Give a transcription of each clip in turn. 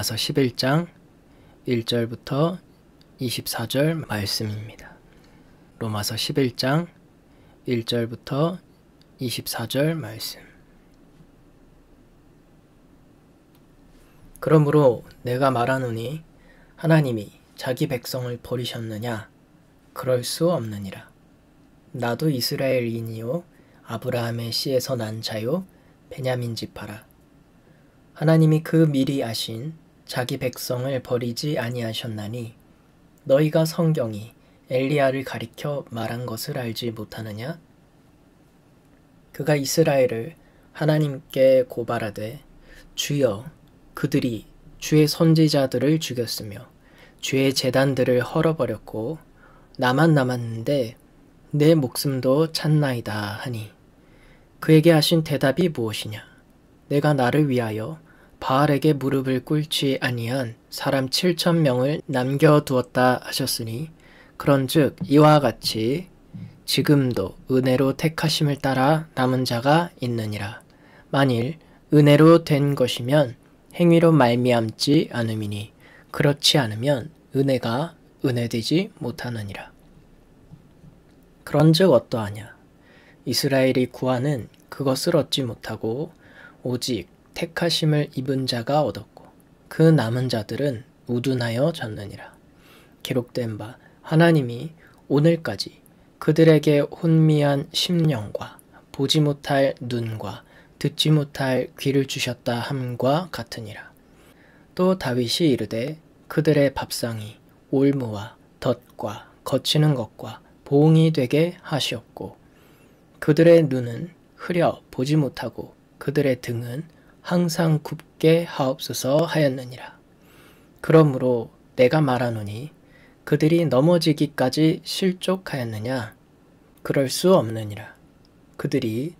로마서 11장 1절부터 24절 말씀입니다. 로마서 11장 1절부터 24절 말씀. 그러므로 내가 말하노니 하나님이 자기 백성을 버리셨느냐? 그럴 수 없느니라. 나도 이스라엘인이요 아브라함의 씨에서 난 자요 베냐민 지파라. 하나님이 그 미리 아신 자기 백성을 버리지 아니하셨나니 너희가 성경이 엘리야를 가리켜 말한 것을 알지 못하느냐? 그가 이스라엘을 하나님께 고발하되 주여 그들이 주의 선지자들을 죽였으며 주의 제단들을 헐어버렸고 나만 남았는데 내 목숨도 찾나이다 하니 그에게 하신 대답이 무엇이냐? 내가 나를 위하여 바알에게 무릎을 꿇지 아니한 사람 7,000명을 남겨두었다 하셨으니 그런즉 이와 같이 지금도 은혜로 택하심을 따라 남은 자가 있느니라. 만일 은혜로 된 것이면 행위로 말미암지 않음이니 그렇지 않으면 은혜가 은혜되지 못하느니라. 그런즉 어떠하냐? 이스라엘이 구하는 그것을 얻지 못하고 오직 택하심을 입은 자가 얻었고 그 남은 자들은 우둔하여 졌느니라. 기록된 바 하나님이 오늘까지 그들에게 혼미한 심령과 보지 못할 눈과 듣지 못할 귀를 주셨다 함과 같으니라. 또 다윗이 이르되 그들의 밥상이 올무와 덫과 거치는 것과 보응이 되게 하시었고 그들의 눈은 흐려 보지 못하고 그들의 등은 항상 굽게 하옵소서 하였느니라. 그러므로 내가 말하노니 그들이 넘어지기까지 실족하였느냐? 그럴 수 없느니라. 그들이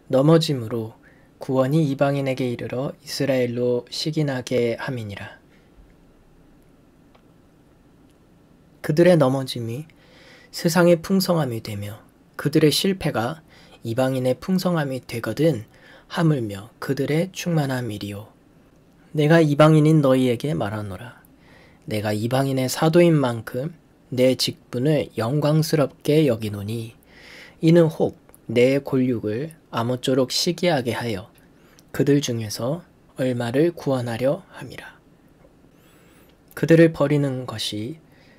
넘어짐으로 구원이 이방인에게 이르러 이스라엘로 시기나게 함이니라. 그들의 넘어짐이 세상의 풍성함이 되며 그들의 실패가 이방인의 풍성함이 되거든 하물며 그들의 충만함이리요. 내가 이방인인 너희에게 말하노라. 내가 이방인의 사도인 만큼 내 직분을 영광스럽게 여기노니 이는 혹 내 골육을 아무쪼록 시기하게 하여 그들 중에서 얼마를 구원하려 함이라. 그들을 버리는 것이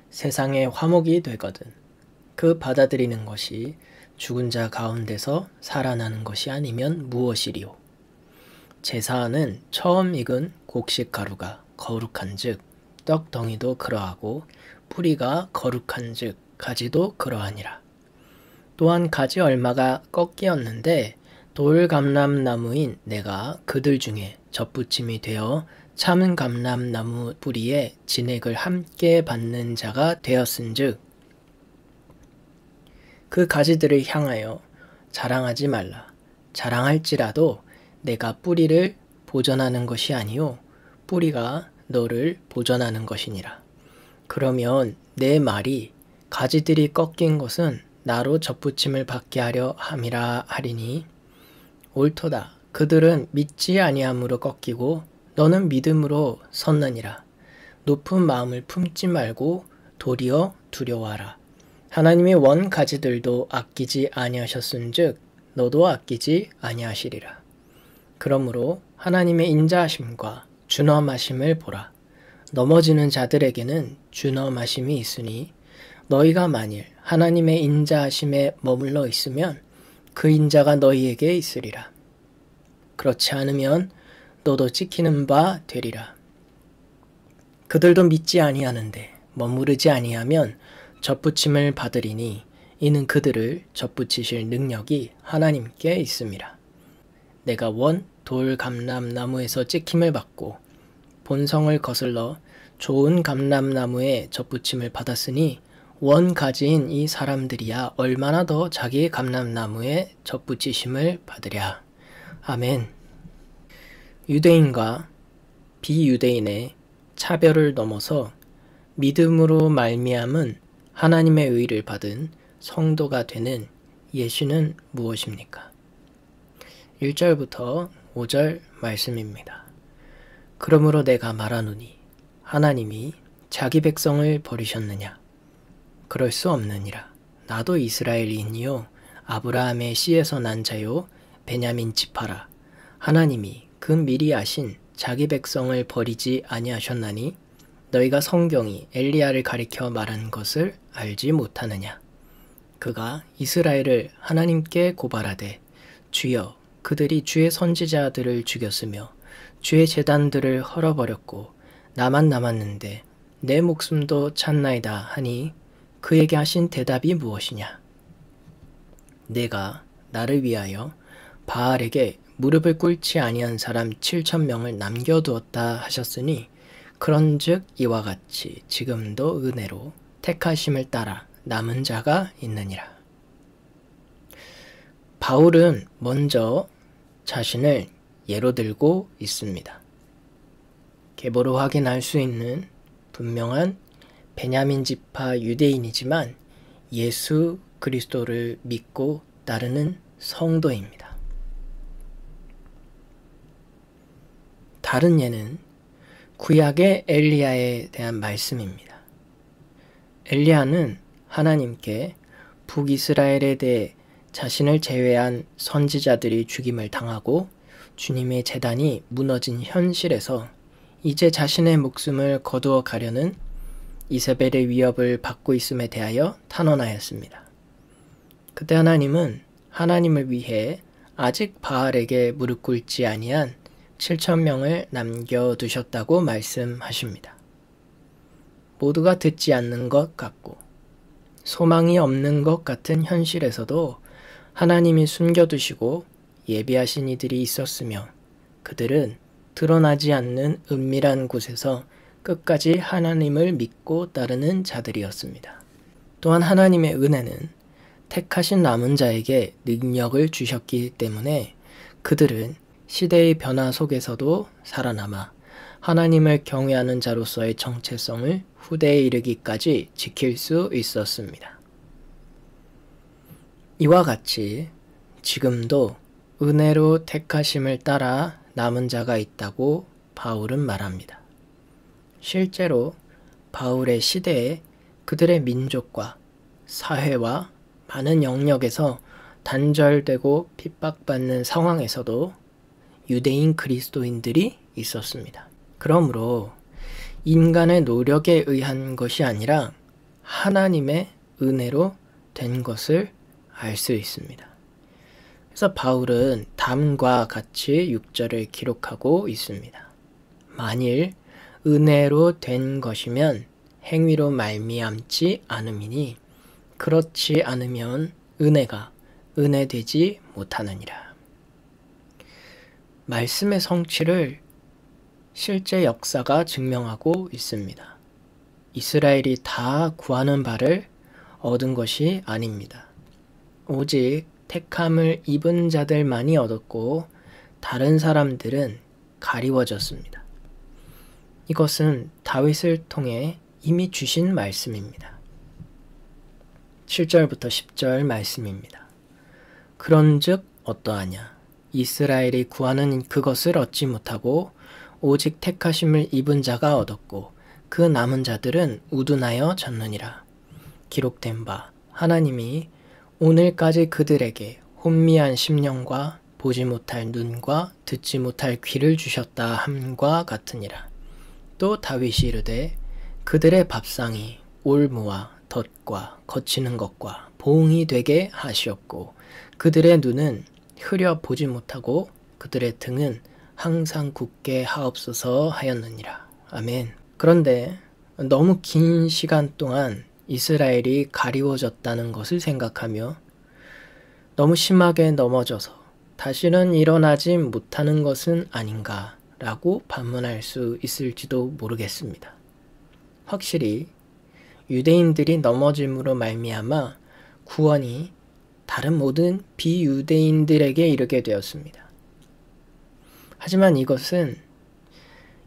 세상의 화목이 되거든 그 받아들이는 것이 죽은 자 가운데서 살아나는 것이 아니면 무엇이리요? 제사하는 처음 익은 곡식 가루가 거룩한즉 떡덩이도 그러하고 뿌리가 거룩한즉 가지도 그러하니라. 또한 가지 얼마가 꺾이었는데 돌감람나무인 내가 그들 중에 젖붙임이 되어 참은 감람나무 뿌리에 진액을 함께 받는 자가 되었은즉 그 가지들을 향하여 자랑하지 말라. 자랑할지라도 내가 뿌리를 보전하는 것이 아니요 뿌리가 너를 보전하는 것이니라. 그러면 내 말이 가지들이 꺾인 것은 나로 젖붙임을 받게 하려 함이라 하리니 옳도다. 그들은 믿지 아니함으로 꺾이고 너는 믿음으로 섰느니라. 높은 마음을 품지 말고 도리어 두려워하라. 하나님이 원 가지들도 아끼지 아니하셨은즉 너도 아끼지 아니하시리라. 그러므로 하나님의 인자하심과 준엄하심을 보라. 넘어지는 자들에게는 준엄하심이 있으니 너희가 만일 하나님의 인자하심에 머물러 있으면 그 인자가 너희에게 있으리라. 그렇지 않으면 너도 찍히는 바 되리라. 그들도 믿지 아니하는데 머무르지 아니하면 젖붙임을 받으리니 이는 그들을 젖붙이실 능력이 하나님께 있음이라. 내가 원 돌감람나무에서 찍힘을 받고 본성을 거슬러 좋은 감람나무에 젖붙임을 받았으니 원 가지인 이 사람들이야 얼마나 더 자기 감람나무에 젖붙이심을 받으랴. 아멘. 유대인과 비유대인의 차별을 넘어서 믿음으로 말미암은 하나님의 의를 받은 성도가 되는 예시는 무엇입니까? 1절부터 5절 말씀입니다. 그러므로 내가 말하노니 하나님이 자기 백성을 버리셨느냐? 그럴 수 없느니라. 나도 이스라엘인이요 아브라함의 씨에서 난 자요 베냐민 지파라. 하나님이 그 미리 아신 자기 백성을 버리지 아니하셨나니 너희가 성경이 엘리야를 가리켜 말한 것을 알지 못하느냐? 그가 이스라엘을 하나님께 고발하되 주여 그들이 주의 선지자들을 죽였으며 주의 제단들을 헐어버렸고 나만 남았는데 내 목숨도 찾나이다 하니 그에게 하신 대답이 무엇이냐? 내가 나를 위하여 바알에게 무릎을 꿇지 아니한 사람 7,000명을 남겨두었다 하셨으니 그런즉 이와 같이 지금도 은혜로 택하심을 따라 남은 자가 있느니라. 바울은 먼저 자신을 예로 들고 있습니다. 계보로 확인할 수 있는 분명한 베냐민 지파 유대인이지만 예수 그리스도를 믿고 따르는 성도입니다. 다른 예는 구약의 엘리야에 대한 말씀입니다. 엘리야는 하나님께 북이스라엘에 대해 자신을 제외한 선지자들이 죽임을 당하고 주님의 제단이 무너진 현실에서 이제 자신의 목숨을 거두어 가려는 이세벨의 위협을 받고 있음에 대하여 탄원하였습니다. 그때 하나님은 하나님을 위해 아직 바알에게 무릎 꿇지 아니한 7,000명을 남겨두셨다고 말씀하십니다. 모두가 듣지 않는 것 같고 소망이 없는 것 같은 현실에서도 하나님이 숨겨두시고 예비하신 이들이 있었으며 그들은 드러나지 않는 은밀한 곳에서 끝까지 하나님을 믿고 따르는 자들이었습니다. 또한 하나님의 은혜는 택하신 남은 자에게 능력을 주셨기 때문에 그들은 시대의 변화 속에서도 살아남아 하나님을 경외하는 자로서의 정체성을 후대에 이르기까지 지킬 수 있었습니다. 이와 같이 지금도 은혜로 택하심을 따라 남은 자가 있다고 바울은 말합니다. 실제로 바울의 시대에 그들의 민족과 사회와 많은 영역에서 단절되고 핍박받는 상황에서도 유대인 그리스도인들이 있었습니다. 그러므로 인간의 노력에 의한 것이 아니라 하나님의 은혜로 된 것을 알 수 있습니다. 그래서 바울은 다음과 같이 6절을 기록하고 있습니다. 만일 은혜로 된 것이면 행위로 말미암지 않음이니 그렇지 않으면 은혜가 은혜되지 못하느니라. 말씀의 성취를 실제 역사가 증명하고 있습니다. 이스라엘이 다 구하는 바를 얻은 것이 아닙니다. 오직 택함을 입은 자들만이 얻었고 다른 사람들은 가리워졌습니다. 이것은 다윗을 통해 이미 주신 말씀입니다. 7절부터 10절 말씀입니다. 그런즉 어떠하냐? 이스라엘이 구하는 그것을 얻지 못하고 오직 택하심을 입은 자가 얻었고 그 남은 자들은 우둔하여 졌느니라. 기록된 바 하나님이 오늘까지 그들에게 혼미한 심령과 보지 못할 눈과 듣지 못할 귀를 주셨다 함과 같으니라. 또 다윗이 이르되 그들의 밥상이 올무와 덫과 거치는 것과 봉이 되게 하시었고 그들의 눈은 흐려 보지 못하고 그들의 등은 항상 굳게 하옵소서 하였느니라. 아멘. 그런데 너무 긴 시간 동안 이스라엘이 가리워졌다는 것을 생각하며 너무 심하게 넘어져서 다시는 일어나지 못하는 것은 아닌가라고 반문할 수 있을지도 모르겠습니다. 확실히 유대인들이 넘어짐으로 말미암아 구원이 다른 모든 비유대인들에게 이르게 되었습니다. 하지만 이것은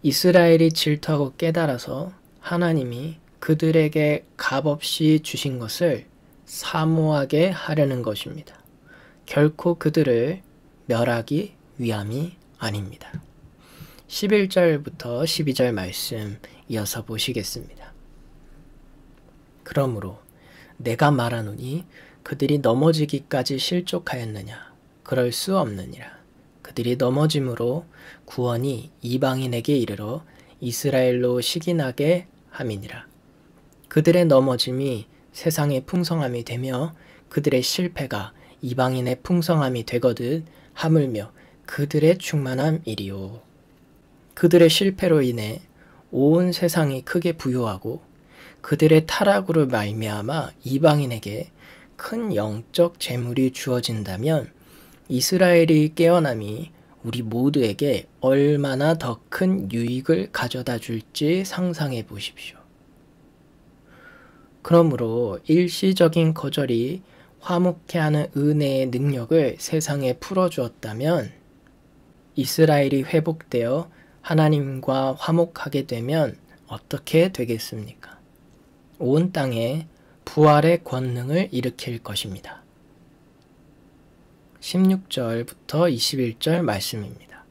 이스라엘이 질투하고 깨달아서 하나님이 그들에게 값없이 주신 것을 사모하게 하려는 것입니다. 결코 그들을 멸하기 위함이 아닙니다. 11절부터 12절 말씀 이어서 보시겠습니다. 그러므로 내가 말하노니 그들이 넘어지기까지 실족하였느냐? 그럴 수 없느니라. 그들이 넘어짐으로 구원이 이방인에게 이르러 이스라엘로 시기나게 함이니라. 그들의 넘어짐이 세상의 풍성함이 되며 그들의 실패가 이방인의 풍성함이 되거든 하물며 그들의 충만함이리요. 그들의 실패로 인해 온 세상이 크게 부요하고 그들의 타락으로 말미암아 이방인에게 큰 영적 재물이 주어진다면 이스라엘이 깨어남이 우리 모두에게 얼마나 더 큰 유익을 가져다 줄지 상상해 보십시오. 그러므로 일시적인 거절이 화목케 하는 은혜의 능력을 세상에 풀어주었다면 이스라엘이 회복되어 하나님과 화목하게 되면 어떻게 되겠습니까? 온 땅에 부활의 권능을 일으킬 것입니다. 16절부터 21절 말씀입니다.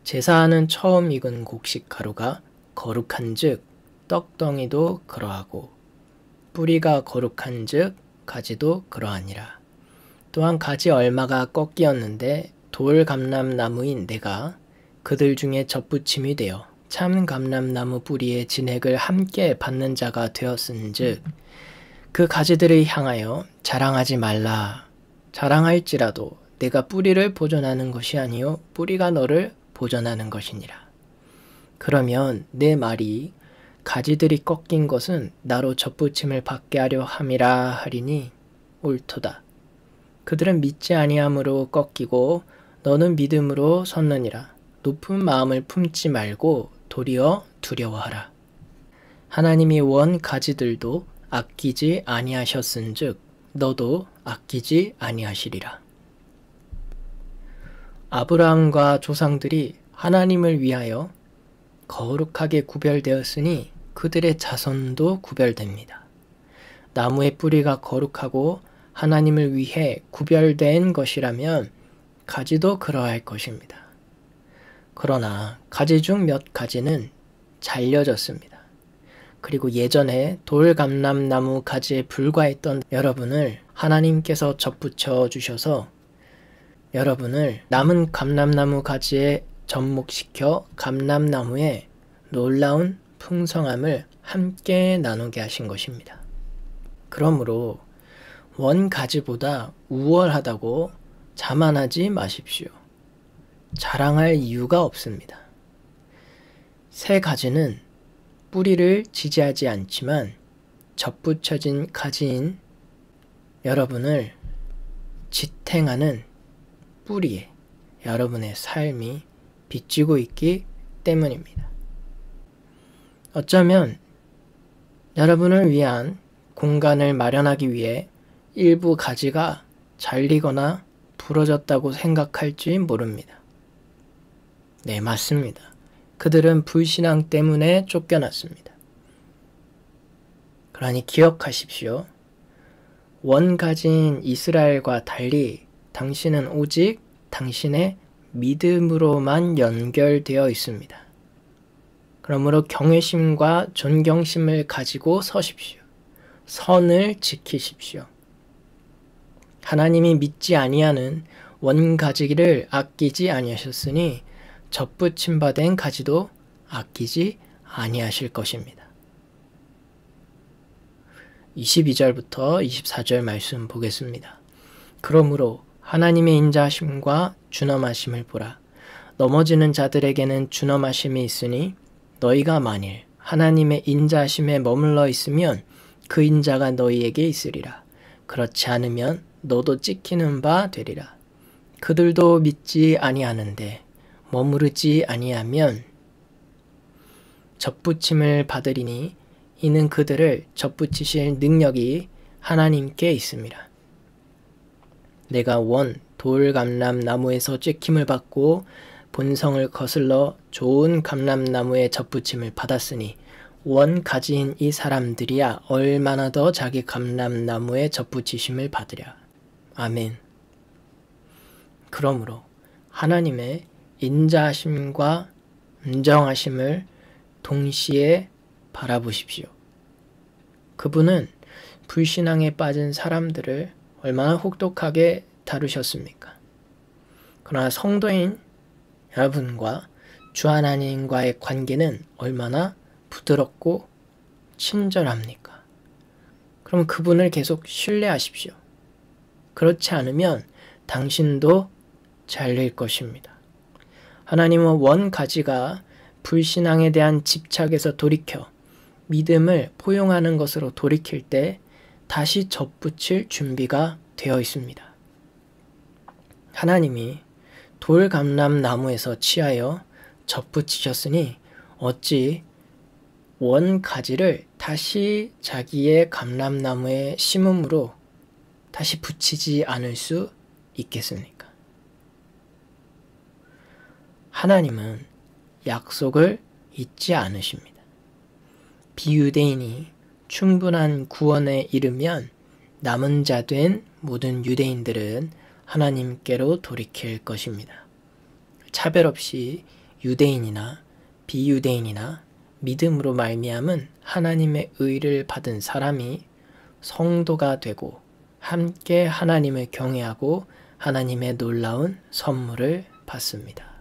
제사하는 처음 익은 곡식 가루가 거룩한 즉 떡덩이도 그러하고 뿌리가 거룩한 즉 가지도 그러하니라. 또한 가지 얼마가 꺾이었는데 돌 감람나무인 내가 그들 중에 접붙임이 되어 참 감람나무 뿌리의 진액을 함께 받는 자가 되었은즉 그 가지들을 향하여 자랑하지 말라. 자랑할지라도 내가 뿌리를 보존하는 것이 아니요 뿌리가 너를 보존하는 것이니라. 그러면 내 말이 가지들이 꺾인 것은 나로 접붙임을 받게 하려 함이라 하리니 옳도다. 그들은 믿지 아니함으로 꺾이고 너는 믿음으로 섰느니라. 높은 마음을 품지 말고 도리어 두려워하라. 하나님이 원 가지들도 아끼지 아니하셨은즉 너도 아끼지 아니하시리라. 아브라함과 조상들이 하나님을 위하여 거룩하게 구별되었으니 그들의 자손도 구별됩니다. 나무의 뿌리가 거룩하고 하나님을 위해 구별된 것이라면 가지도 그러할 것입니다. 그러나 가지 중 몇 가지는 잘려졌습니다. 그리고 예전에 돌감람나무 가지에 불과했던 여러분을 하나님께서 접붙여 주셔서 여러분을 남은 감람나무 가지에 접목시켜 감람나무의 놀라운 풍성함을 함께 나누게 하신 것입니다. 그러므로 원 가지보다 우월하다고 자만하지 마십시오. 자랑할 이유가 없습니다. 새 가지는 뿌리를 지지하지 않지만 접붙여진 가지인 여러분을 지탱하는 뿌리에 여러분의 삶이 비치고 있기 때문입니다. 어쩌면 여러분을 위한 공간을 마련하기 위해 일부 가지가 잘리거나 부러졌다고 생각할지 모릅니다. 네, 맞습니다. 그들은 불신앙 때문에 쫓겨났습니다. 그러니 기억하십시오. 원가지인 이스라엘과 달리 당신은 오직 당신의 믿음으로만 연결되어 있습니다. 그러므로 경외심과 존경심을 가지고 서십시오. 선을 지키십시오. 하나님이 믿지 아니하는 원가지를 아끼지 아니하셨으니 접붙임 받은 가지도 아끼지 아니하실 것입니다. 22절부터 24절 말씀 보겠습니다. 그러므로 하나님의 인자하심과 준엄하심을 보라. 넘어지는 자들에게는 준엄하심이 있으니 너희가 만일 하나님의 인자하심에 머물러 있으면 그 인자가 너희에게 있으리라. 그렇지 않으면 너도 찍히는 바 되리라. 그들도 믿지 아니하는데 머무르지 아니하면 접붙임을 받으리니 이는 그들을 접붙이실 능력이 하나님께 있음이라. 내가 원 돌감람나무에서 찍힘을 받고 본성을 거슬러 좋은 감람나무에 접붙임을 받았으니 원 가지인 이 사람들이야 얼마나 더 자기 감람나무에 접붙이심을 받으랴. 아멘. 그러므로 하나님의 인자하심과 인정하심을 동시에 바라보십시오. 그분은 불신앙에 빠진 사람들을 얼마나 혹독하게 다루셨습니까? 그러나 성도인 여러분과 주 하나님과의 관계는 얼마나 부드럽고 친절합니까? 그럼 그분을 계속 신뢰하십시오. 그렇지 않으면 당신도 잘릴 것입니다. 하나님은 원 가지가 불신앙에 대한 집착에서 돌이켜 믿음을 포용하는 것으로 돌이킬 때 다시 접붙일 준비가 되어 있습니다. 하나님이 돌감람나무에서 취하여 접붙이셨으니 어찌 원 가지를 다시 자기의 감람나무에 심음으로 다시 붙이지 않을 수 있겠습니까? 하나님은 약속을 잊지 않으십니다. 비유대인이 충분한 구원에 이르면 남은 자 된 모든 유대인들은 하나님께로 돌이킬 것입니다. 차별 없이 유대인이나 비유대인이나 믿음으로 말미암은 하나님의 의를 받은 사람이 성도가 되고 함께 하나님을 경외하고 하나님의 놀라운 선물을 받습니다.